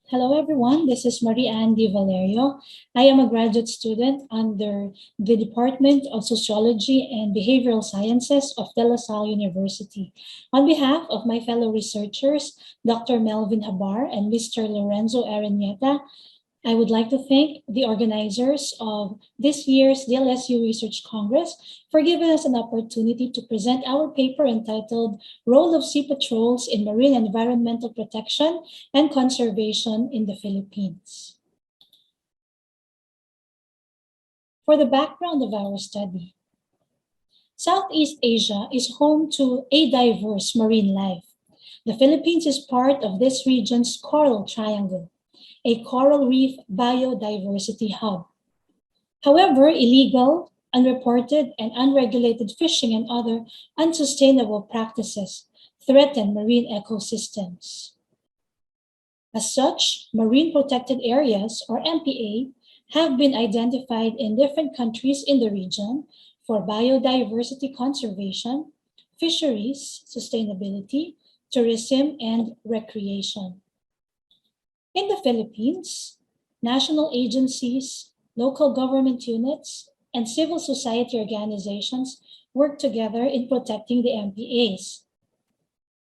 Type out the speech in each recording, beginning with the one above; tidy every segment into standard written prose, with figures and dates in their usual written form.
Hello, everyone. This is Marie-Anne Valerio. I am a graduate student under the Department of Sociology and Behavioral Sciences of De La Salle University. On behalf of my fellow researchers, Dr. Melvin Jabar and Mr. Lorenzo Ereneta, I would like to thank the organizers of this year's DLSU Research Congress for giving us an opportunity to present our paper entitled Role of Sea Patrols in Marine Environmental Protection and Conservation in the Philippines. For the background of our study, Southeast Asia is home to a diverse marine life. The Philippines is part of this region's Coral Triangle, a coral reef biodiversity hub. However, illegal, unreported, and unregulated fishing and other unsustainable practices threaten marine ecosystems. As such, marine protected areas, or MPA, have been identified in different countries in the region for biodiversity conservation, fisheries, sustainability, tourism, and recreation. In the Philippines, national agencies, local government units, and civil society organizations work together in protecting the MPAs.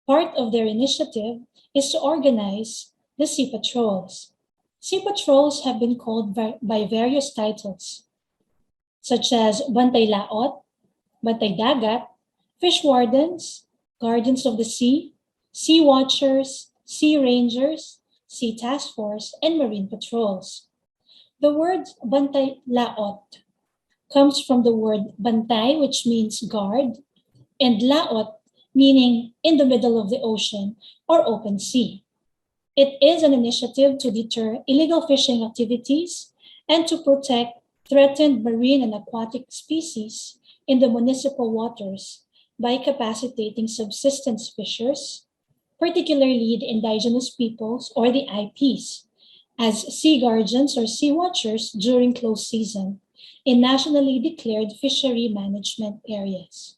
Part of their initiative is to organize the Sea Patrols. Sea Patrols have been called by various titles, such as Bantay Laot, Bantay Dagat, Fish Wardens, Guardians of the Sea, Sea Watchers, Sea Rangers, Sea Task Force, and Marine Patrols. The word Bantay Laot comes from the word bantay, which means guard, and laot, meaning in the middle of the ocean or open sea. It is an initiative to deter illegal fishing activities and to protect threatened marine and aquatic species in the municipal waters by capacitating subsistence fishers, particularly the indigenous peoples or the IPs, as sea guardians or sea watchers during close season in nationally declared fishery management areas.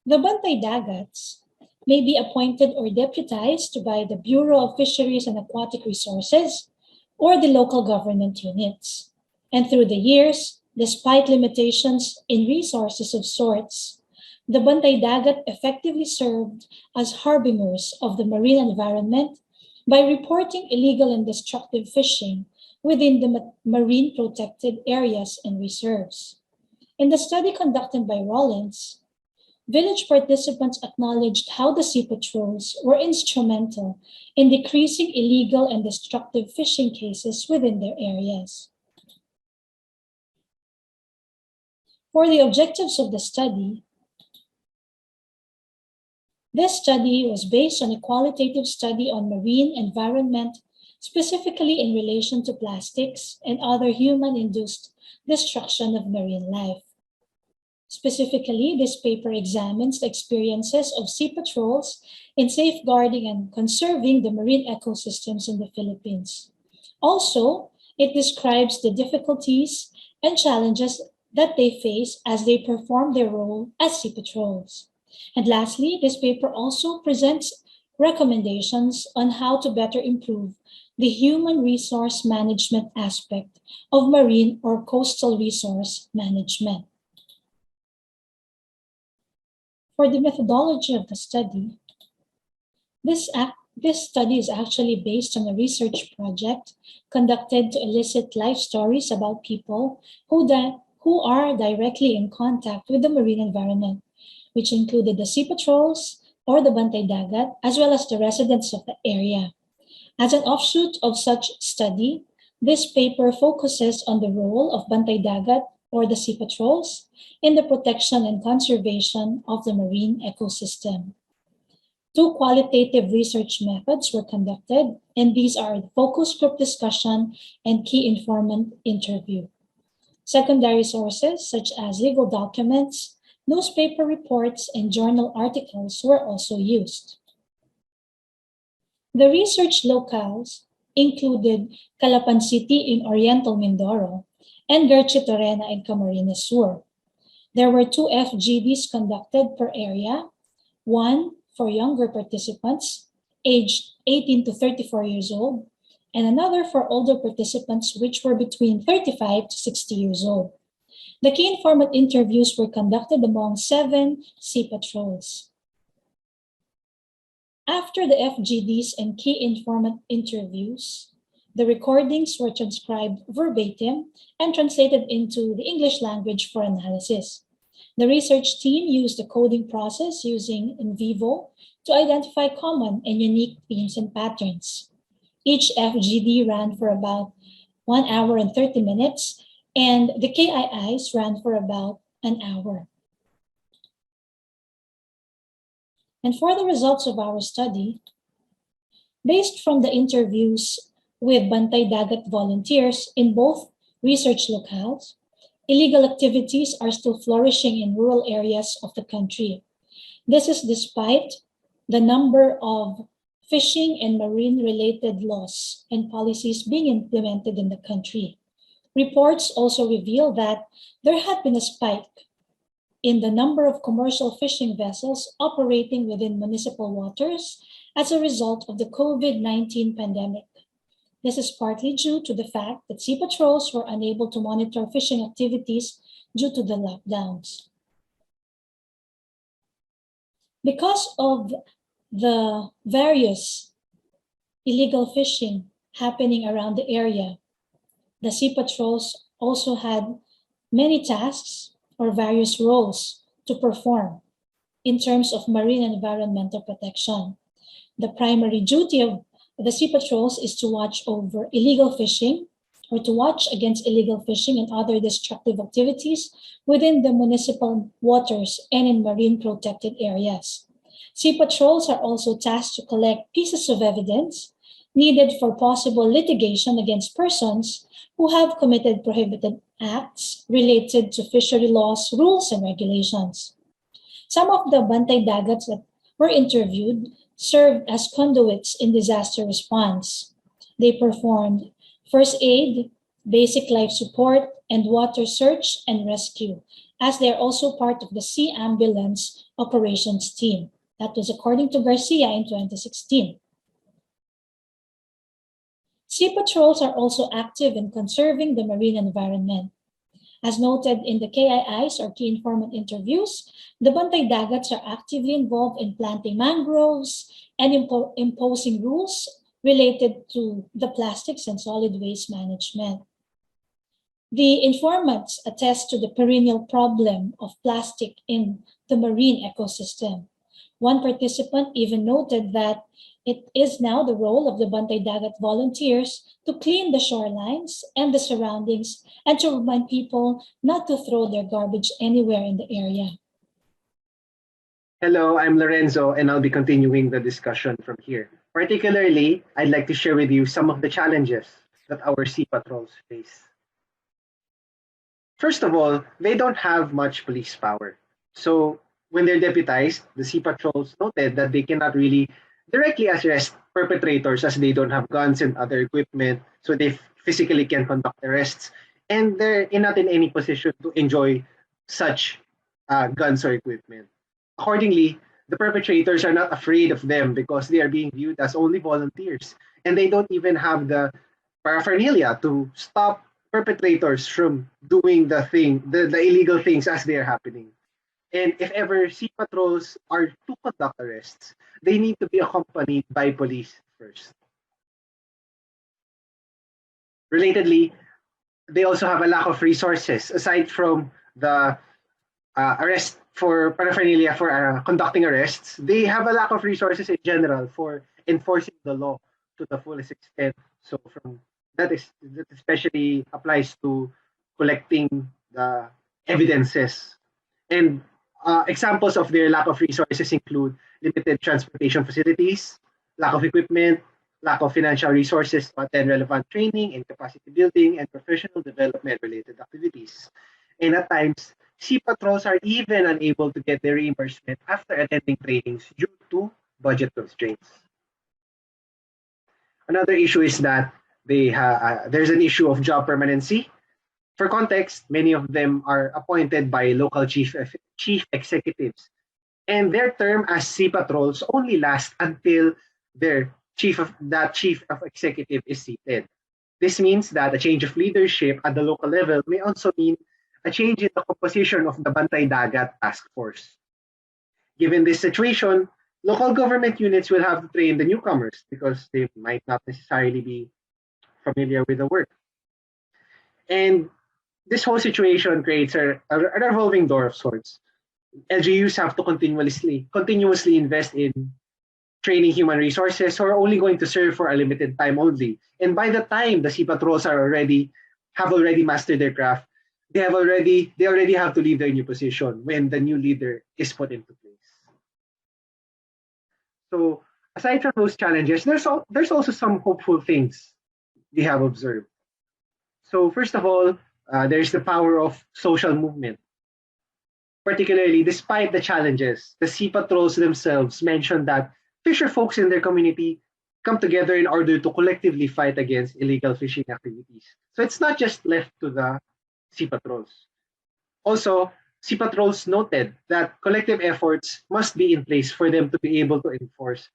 The Bantay Dagats may be appointed or deputized by the Bureau of Fisheries and Aquatic Resources or the local government units. And through the years, despite limitations in resources of sorts, the Bantay Dagat effectively served as harbingers of the marine environment by reporting illegal and destructive fishing within the marine protected areas and reserves. In the study conducted by Rollins, village participants acknowledged how the sea patrols were instrumental in decreasing illegal and destructive fishing cases within their areas. For the objectives of the study, this study was based on a qualitative study on marine environment, specifically in relation to plastics and other human-induced destruction of marine life. Specifically, this paper examines the experiences of sea patrols in safeguarding and conserving the marine ecosystems in the Philippines. Also, it describes the difficulties and challenges that they face as they perform their role as sea patrols. And lastly, this paper also presents recommendations on how to better improve the human resource management aspect of marine or coastal resource management. For the methodology of the study, this study is actually based on a research project conducted to elicit life stories about people who are directly in contact with the marine environment, which included the sea patrols or the Bantay Dagat, as well as the residents of the area. As an offshoot of such study, this paper focuses on the role of Bantay Dagat or the sea patrols in the protection and conservation of the marine ecosystem. Two qualitative research methods were conducted, and these are the focus group discussion and key informant interview. Secondary sources, such as legal documents, newspaper reports, and journal articles were also used. The research locales included Calapan City in Oriental Mindoro and Garchitorena in Camarines Sur. There were 2 FGDs conducted per area, one for younger participants aged 18 to 34 years old, and another for older participants, which were between 35 to 60 years old. The key informant interviews were conducted among 7 sea patrols. After the FGDs and key informant interviews, the recordings were transcribed verbatim and translated into the English language for analysis. The research team used the coding process using in vivo to identify common and unique themes and patterns. Each FGD ran for about 1 hour and 30 minutes, and the KIIs ran for about an hour. And for the results of our study, based from the interviews with Bantay Dagat volunteers in both research locales, illegal activities are still flourishing in rural areas of the country. This is despite the number of fishing and marine-related laws and policies being implemented in the country. Reports also reveal that there had been a spike in the number of commercial fishing vessels operating within municipal waters as a result of the COVID-19 pandemic. This is partly due to the fact that sea patrols were unable to monitor fishing activities due to the lockdowns. Because of the various illegal fishing happening around the area, the sea patrols also had many tasks or various roles to perform in terms of marine and environmental protection. The primary duty of the sea patrols is to watch over illegal fishing or to watch against illegal fishing and other destructive activities within the municipal waters and in marine protected areas. Sea patrols are also tasked to collect pieces of evidence needed for possible litigation against persons who have committed prohibited acts related to fishery laws, rules, and regulations. Some of the Bantay Dagats that were interviewed served as conduits in disaster response. They performed first aid, basic life support, and water search and rescue, as they are also part of the Sea Ambulance Operations Team. That was according to Garcia in 2016. Sea patrols are also active in conserving the marine environment. As noted in the KIIs or key informant interviews, the Bantay Dagats are actively involved in planting mangroves and imposing rules related to the plastics and solid waste management. The informants attest to the perennial problem of plastic in the marine ecosystem. One participant even noted that it is now the role of the Bantay Dagat volunteers to clean the shorelines and the surroundings and to remind people not to throw their garbage anywhere in the area. Hello, I'm Lorenzo, and I'll be continuing the discussion from here. Particularly, I'd like to share with you some of the challenges that our sea patrols face. First of all, they don't have much police power. So when they're deputized, the sea patrols noted that they cannot really directly arrest perpetrators as they don't have guns and other equipment, so they physically can conduct arrests, and they're not in any position to enjoy such guns or equipment. Accordingly, the perpetrators are not afraid of them because they are being viewed as only volunteers, and they don't even have the paraphernalia to stop perpetrators from doing the illegal things as they are happening. And if ever sea patrols are to conduct arrests, they need to be accompanied by police first. Relatedly, they also have a lack of resources. Aside from the arrest for paraphernalia for conducting arrests, they have a lack of resources in general for enforcing the law to the fullest extent. So that especially applies to collecting the evidences. And examples of their lack of resources include limited transportation facilities, lack of equipment, lack of financial resources to attend relevant training and capacity building and professional development related activities. And at times, sea patrols are even unable to get their reimbursement after attending trainings due to budget constraints. Another issue is that there's an issue of job permanency. For context, many of them are appointed by local chief executives, and their term as sea patrols only lasts until their chief of executive is seated. This means that a change of leadership at the local level may also mean a change in the composition of the Bantay Dagat task force. Given this situation, local government units will have to train the newcomers because they might not necessarily be familiar with the work. And this whole situation creates a revolving door of sorts. LGUs have to continuously invest in training human resources who are only going to serve for a limited time only. And by the time the sea patrols have already mastered their craft, they already have to leave their new position when the new leader is put into place. So aside from those challenges, there's also some hopeful things we have observed. So first of all, there's the power of social movement. Particularly, despite the challenges, the sea patrols themselves mentioned that fisher folks in their community come together in order to collectively fight against illegal fishing activities. So it's not just left to the sea patrols. Also, sea patrols noted that collective efforts must be in place for them to be able to enforce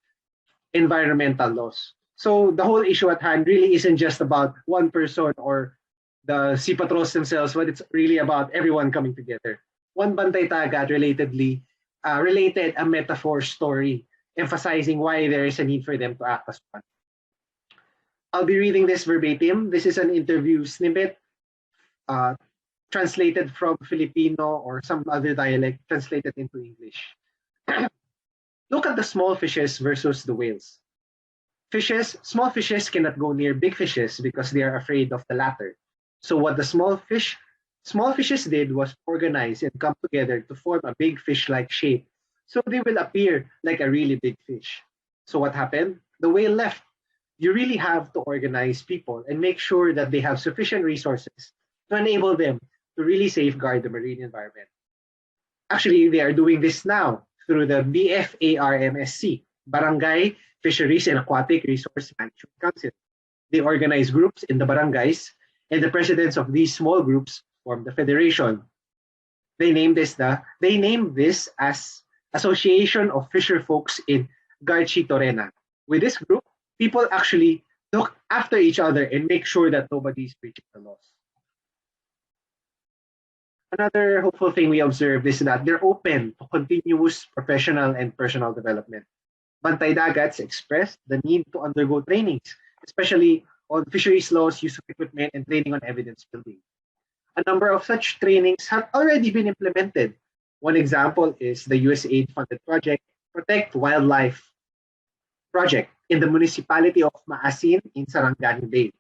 environmental laws. So the whole issue at hand really isn't just about one person or the sea patrols themselves, but it's really about everyone coming together. One Bantay Dagat related a metaphor story, emphasizing why there is a need for them to act as one. I'll be reading this verbatim. This is an interview snippet translated from Filipino or some other dialect, translated into English. Look at the small fishes versus the whales. Small fishes cannot go near big fishes because they are afraid of the latter. So what the small fishes did was organize and come together to form a big fish-like shape, so they will appear like a really big fish. So what happened? The whale left. You really have to organize people and make sure that they have sufficient resources to enable them to really safeguard the marine environment. Actually, they are doing this now through the BFARMSC, Barangay Fisheries and Aquatic Resource Management Council. They organize groups in the barangays, and the presidents of these small groups form the federation. They named this as Association of Fisher Folks in Garchi Torena. With this group, people actually look after each other and make sure that nobody is breaching the laws. Another hopeful thing we observed is that they're open to continuous professional and personal development. Bantay Dagats expressed the need to undergo trainings, especially on fisheries laws, use of equipment, and training on evidence building. A number of such trainings have already been implemented. One example is the USAID-funded project, Protect Wildlife project in the municipality of Maasin in Sarangani Bay.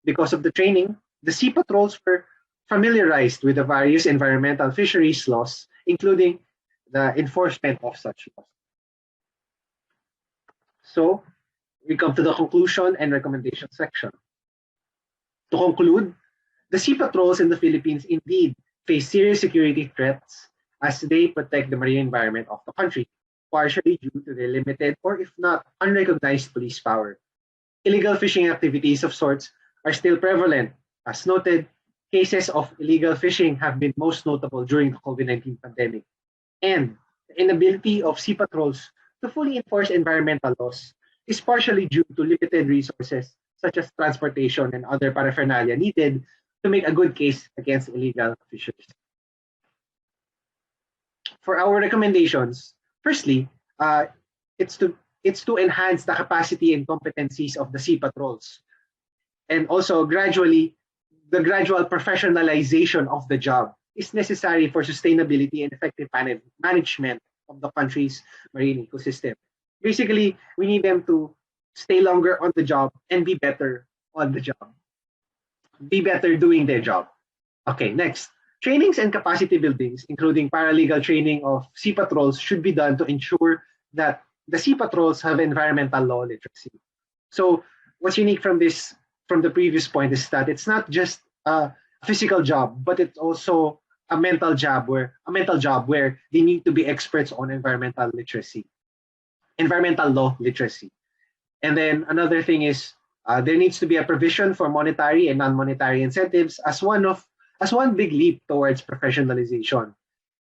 Because of the training, the sea patrols were familiarized with the various environmental fisheries laws, including the enforcement of such laws. So, we come to the conclusion and recommendation section. To conclude, the sea patrols in the Philippines indeed face serious security threats as they protect the marine environment of the country, partially due to their limited or if not unrecognized police power. Illegal fishing activities of sorts are still prevalent. As noted, cases of illegal fishing have been most notable during the COVID-19 pandemic. And the inability of sea patrols to fully enforce environmental laws is partially due to limited resources such as transportation and other paraphernalia needed to make a good case against illegal fishers. For our recommendations, firstly, it's to enhance the capacity and competencies of the sea patrols, and also the gradual professionalization of the job is necessary for sustainability and effective management of the country's marine ecosystem. Basically, we need them to stay longer on the job and be better on the job. Be better doing their job. Okay, next. Trainings and capacity buildings, including paralegal training of sea patrols, should be done to ensure that the sea patrols have environmental law literacy. So what's unique from the previous point is that it's not just a physical job, but it's also a mental job where they need to be experts on environmental law literacy. And then another thing is there needs to be a provision for monetary and non-monetary incentives as one big leap towards professionalization.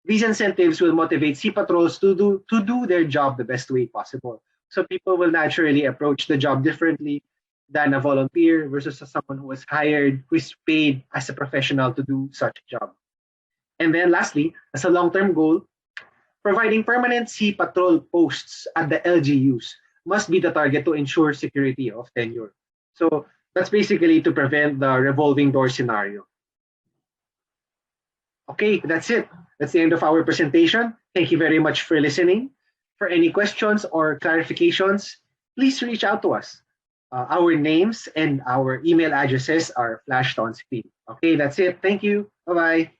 These incentives will motivate sea patrols to do their job the best way possible, So people will naturally approach the job differently than a volunteer versus someone who was hired, who is paid as a professional to do such a job. And then lastly, as a long-term goal, providing permanent sea patrol posts at the LGUs must be the target to ensure security of tenure. So that's basically to prevent the revolving door scenario. Okay, that's it. That's the end of our presentation. Thank you very much for listening. For any questions or clarifications, please reach out to us. Our names and our email addresses are flashed on screen. Okay, that's it. Thank you. Bye-bye.